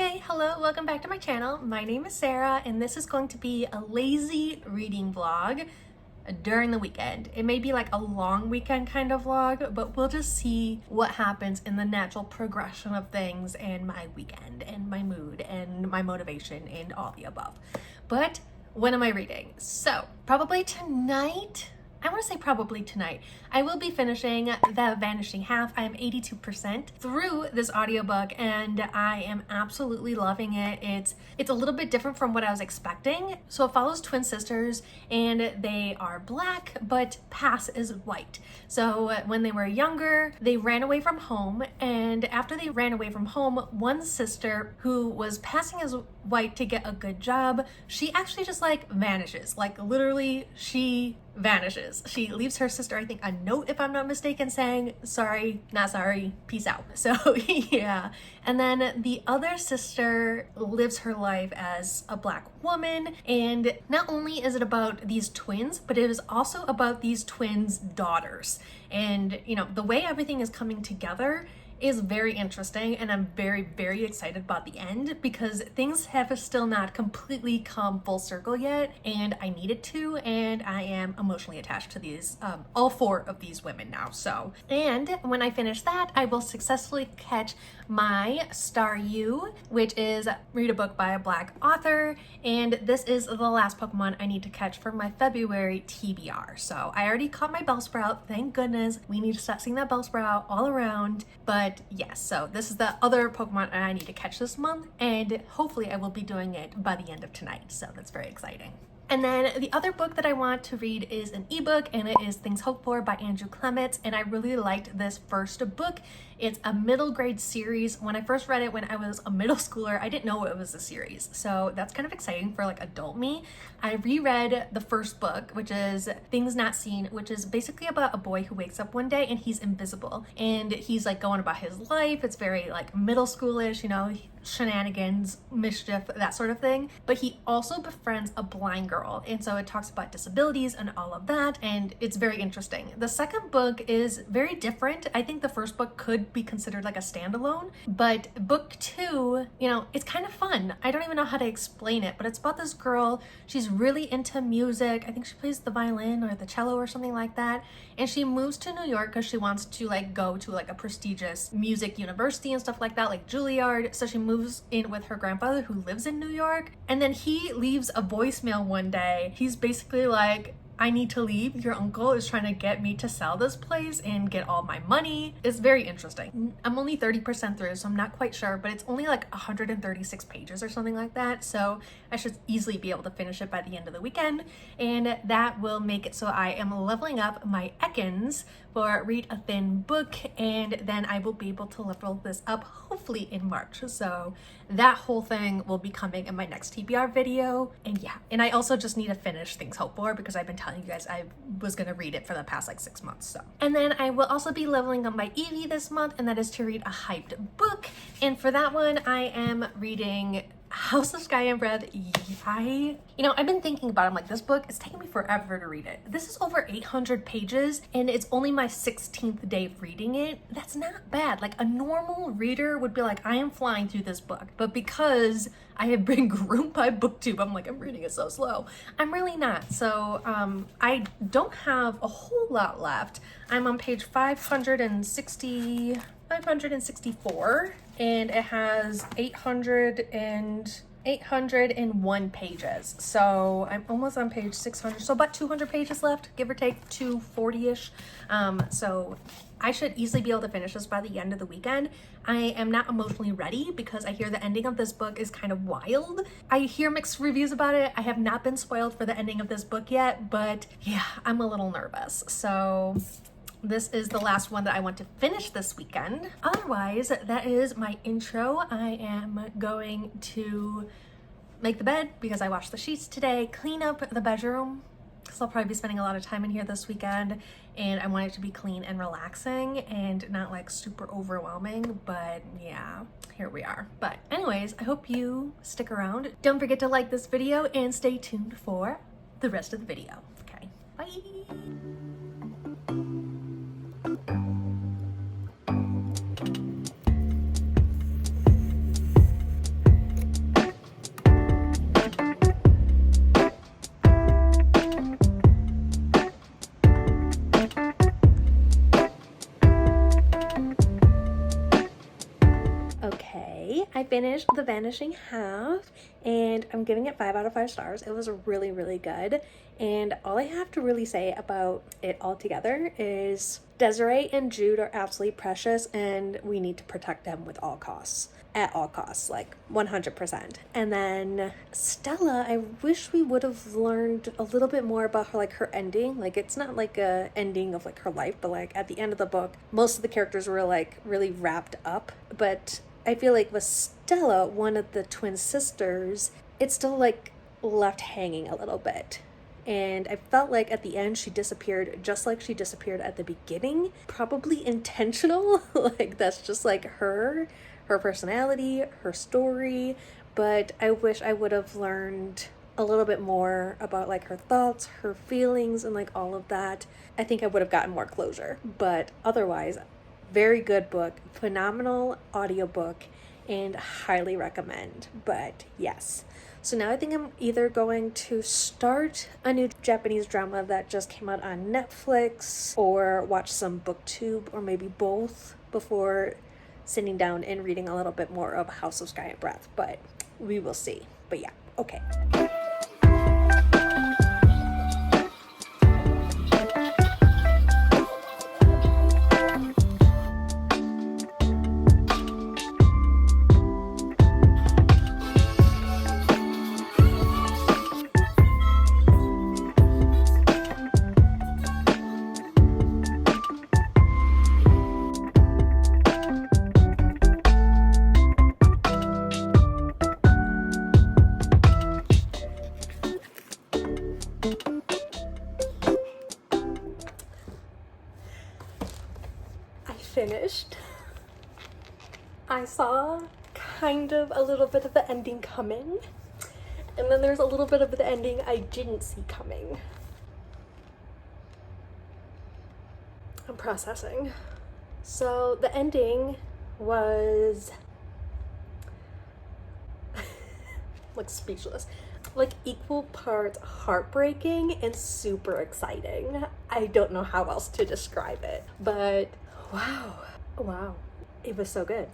Okay, hello, welcome back to my channel. My name is Sarah, and this is going to be a lazy reading vlog during the weekend. It may be like a long weekend kind of vlog, but we'll just see what happens in the natural progression of things and my weekend and my mood and my motivation and all the above. But when am I reading? So probably tonight. I want to say probably tonight. I will be finishing The Vanishing Half. I am 82% through this audiobook and I am absolutely loving it. It's a little bit different from what I was expecting. So it follows twin sisters and they are black, but Pass is white. So when they were younger, they ran away from home, and after they ran away from home, one sister who was passing as white to get a good job, she actually just like vanishes. Like literally she vanishes. She leaves her sister, I think, a note, if I'm not mistaken, saying, sorry, not sorry, peace out. So yeah. And then the other sister lives her life as a black woman. And not only is it about these twins, but it is also about these twins' daughters. And, you know, the way everything is coming together is very interesting, and I'm very, very excited about the end because things have still not completely come full circle yet, and I need it to, and I am emotionally attached to these, all four of these women now. So, and when I finish that, I will successfully catch my Star U, which is read a book by a black author, and this is the last Pokemon I need to catch for my February TBR. So I already caught my Bellsprout, thank goodness. We need to start seeing that Bellsprout all around, but yes, so this is the other Pokemon I need to catch this month, and hopefully I will be doing it by the end of tonight, so that's very exciting. And then the other book that I want to read is an ebook, and it is Things Hoped For by Andrew Clements, and I really liked this first book. It's a middle grade series. When I first read it when I was a middle schooler, I didn't know it was a series, so that's kind of exciting for like adult me. I reread the first book, which is Things Not Seen, which is basically about a boy who wakes up one day and he's invisible, and he's like going about his life. It's very like middle schoolish, you know, shenanigans, mischief, that sort of thing. But he also befriends a blind girl, and so it talks about disabilities and all of that, and it's very interesting. The second book is very different. I think the first book could be considered like a standalone, but book two, you know, it's kind of fun. I don't even know how to explain it, but it's about this girl. She's really into music. I think she plays the violin or the cello or something like that, and she moves to New York because she wants to like go to like a prestigious music university and stuff like that, like Juilliard. So she moves in with her grandfather who lives in New York, and then he leaves a voicemail one day. He's basically like, I need to leave. Your uncle is trying to get me to sell this place and get all my money. It's very interesting. I'm only 30% through, so I'm not quite sure, but it's only like 136 pages or something like that. So I should easily be able to finish it by the end of the weekend. And that will make it so I am leveling up my Ekans for Read a Thin Book, and then I will be able to level this up hopefully in March. So that whole thing will be coming in my next TBR video. And yeah, and I also just need to finish Things Hoped For because I've been telling you guys I was gonna read it for the past like 6 months. So, and then I will also be leveling up my Eevee this month, and that is to read a hyped book. And for that one, I am reading House of Sky and Breath. I've been thinking about it. I'm like, this book, it's taking me forever to read it. This is over 800 pages and it's only my 16th day of reading it. That's not bad. Like a normal reader would be like, I am flying through this book. But because I have been groomed by BookTube, I'm like, I'm reading it so slow. I'm really not. So I don't have a whole lot left. I'm on page 564, and it has 801 pages. So I'm almost on page 600. So about 200 pages left, give or take 240-ish. So I should easily be able to finish this by the end of the weekend. I am not emotionally ready because I hear the ending of this book is kind of wild. I hear mixed reviews about it. I have not been spoiled for the ending of this book yet, but yeah, I'm a little nervous. So this is the last one that I want to finish this weekend. Otherwise, that is my intro. I am going to make the bed because I washed the sheets today, clean up the bedroom because I'll probably be spending a lot of time in here this weekend, and I want it to be clean and relaxing and not like super overwhelming, but yeah, here we are. But anyways, I hope you stick around. Don't forget to like this video and stay tuned for the rest of the video. Okay, bye. I finished The Vanishing Half and I'm giving it 5 out of 5 stars. It was really, really good. And all I have to really say about it altogether is Desiree and Jude are absolutely precious and we need to protect them with all costs. At all costs, like 100%. And then Stella, I wish we would have learned a little bit more about her, like her ending. Like it's not like a ending of like her life, but like at the end of the book, most of the characters were like really wrapped up. But I feel like with Stella, one of the twin sisters, it's still like left hanging a little bit. And I felt like at the end she disappeared just like she disappeared at the beginning. Probably intentional. Like that's just like her personality, her story. But I wish I would have learned a little bit more about like her thoughts, her feelings, and like all of that. I think I would have gotten more closure. But otherwise, very good book, phenomenal audiobook, and highly recommend. But yes. So now I think I'm either going to start a new Japanese drama that just came out on Netflix or watch some booktube or maybe both before sitting down and reading a little bit more of House of Sky and Breath. But we will see. But yeah, okay. Finished. I saw kind of a little bit of the ending coming, and then there's a little bit of the ending I didn't see coming. I'm processing. So the ending was like speechless, like equal parts heartbreaking and super exciting. I don't know how else to describe it, but wow, it was so good.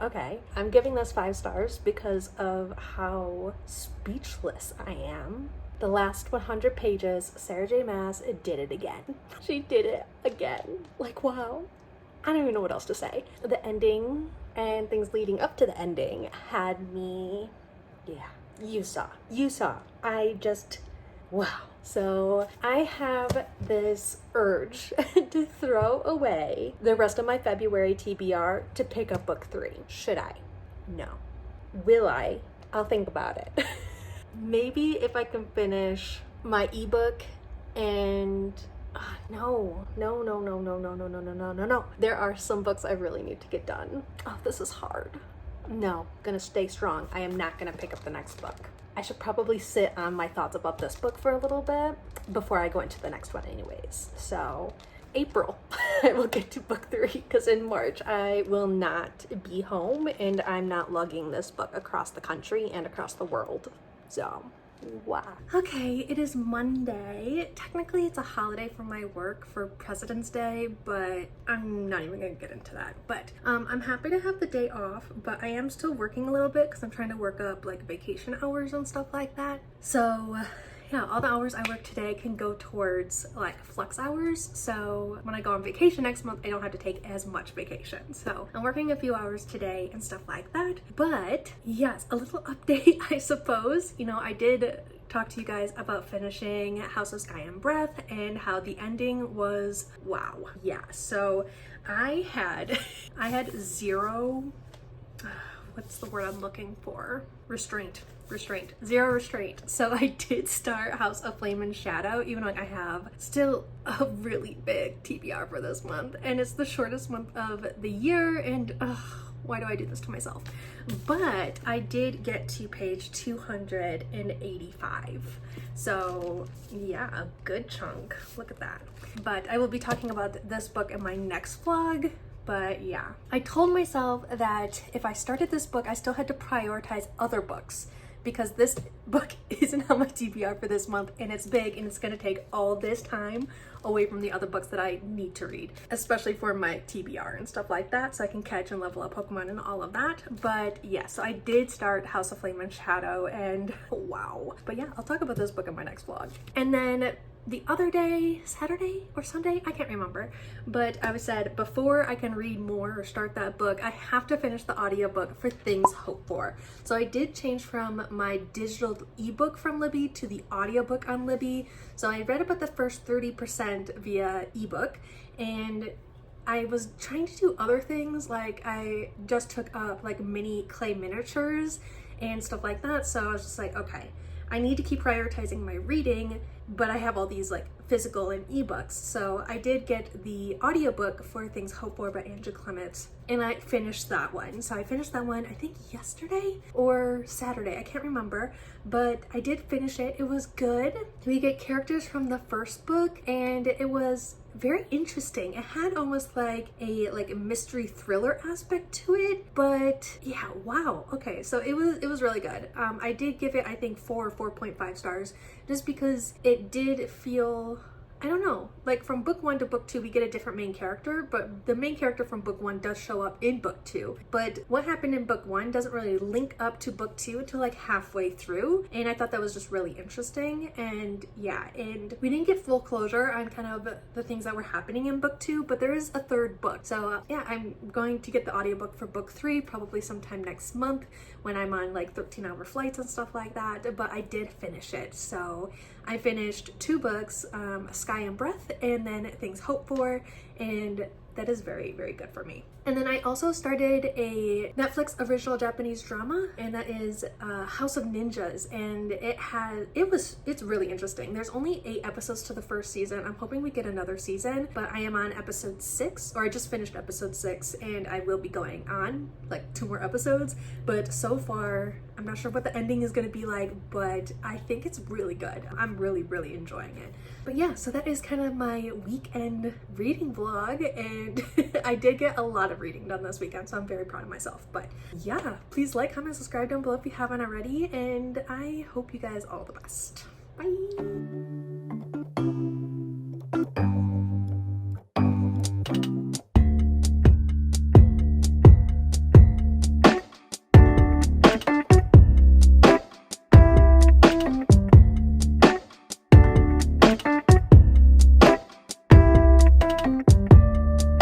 Okay, I'm giving this 5 stars because of how speechless I am. The last 100 pages, Sarah J. Maas did it again. She did it again. Like, wow. I don't even know what else to say. The ending and things leading up to the ending had me, yeah, you saw. I just, wow. So I have this urge to throw away the rest of my February TBR to pick up book 3. Should I? No. Will I? I'll think about it. Maybe if I can finish my ebook and no. There are some books I really need to get done. Oh, this is hard. No, gonna stay strong. I am not gonna pick up the next book. I should probably sit on my thoughts about this book for a little bit before I go into the next one anyways. So April, I will get to book 3 because in March I will not be home and I'm not lugging this book across the country and across the world. So wow. Okay, it is Monday. Technically it's a holiday for my work for President's Day, but I'm not even gonna get into that. But I'm happy to have the day off, but I am still working a little bit because I'm trying to work up like vacation hours and stuff like that. So yeah, all the hours I work today can go towards like flex hours. So when I go on vacation next month, I don't have to take as much vacation. So I'm working a few hours today and stuff like that. But yes, a little update, I suppose. You know, I did talk to you guys about finishing House of Sky and Breath and how the ending was wow. Yeah, so I had zero, what's the word I'm looking for? Zero restraint. So I did start House of Flame and Shadow, even though I have still a really big TBR for this month, and it's the shortest month of the year, and why do I do this to myself? But I did get to page 285. So yeah, a good chunk. Look at that. But I will be talking about this book in my next vlog. But yeah, I told myself that if I started this book, I still had to prioritize other books because this book isn't on my TBR for this month, and it's big, and it's gonna take all this time away from the other books that I need to read, especially for my TBR and stuff like that, so I can catch and level up Pokemon and all of that. But yeah, so I did start House of Flame and Shadow, and wow. But yeah, I'll talk about this book in my next vlog. And then the other day, Saturday or Sunday, I can't remember, but I said before I can read more or start that book, I have to finish the audiobook for Things Hoped For. So I did change from my digital ebook from Libby to the audiobook on Libby. So I read about the first 30% via ebook, and I was trying to do other things, like I just took up like mini clay miniatures and stuff like that. So I was just like, okay, I need to keep prioritizing my reading, but I have all these like physical and ebooks. So I did get the audiobook for Things Hoped For by Andrew Clements, and I finished that one. So I finished that one, I think yesterday or Saturday, I can't remember, but I did finish it. It was good. We get characters from the first book, and it was very interesting. It had almost like a mystery thriller aspect to it, but yeah, wow. Okay, so it was really good. I did give it, I think, 4.5 stars, just because it did feel, I don't know, like from book 1 to book 2 we get a different main character, but the main character from book 1 does show up in book 2, but what happened in book 1 doesn't really link up to book 2 until like halfway through, and I thought that was just really interesting. And yeah, and we didn't get full closure on kind of the things that were happening in book 2, but there is a third book. So yeah, I'm going to get the audiobook for book 3 probably sometime next month when I'm on like 13-hour flights and stuff like that, but I did finish it. So I finished 2 books, Sky and Breath, and then Things Hoped For, and that is very, very good for me. And then I also started a Netflix original Japanese drama, and that is House of Ninjas, and it's really interesting. There's only 8 episodes to the first season. I'm hoping we get another season, but I am on episode 6, or I just finished episode 6, and I will be going on like 2 more episodes. But so far, I'm not sure what the ending is going to be like, but I think it's really good. I'm really, really enjoying it. But yeah, so that is kind of my weekend reading vlog, and I did get a lot of reading done this weekend, so I'm very proud of myself. But yeah, please like, comment, subscribe down below if you haven't already, and I hope you guys all the best. Bye!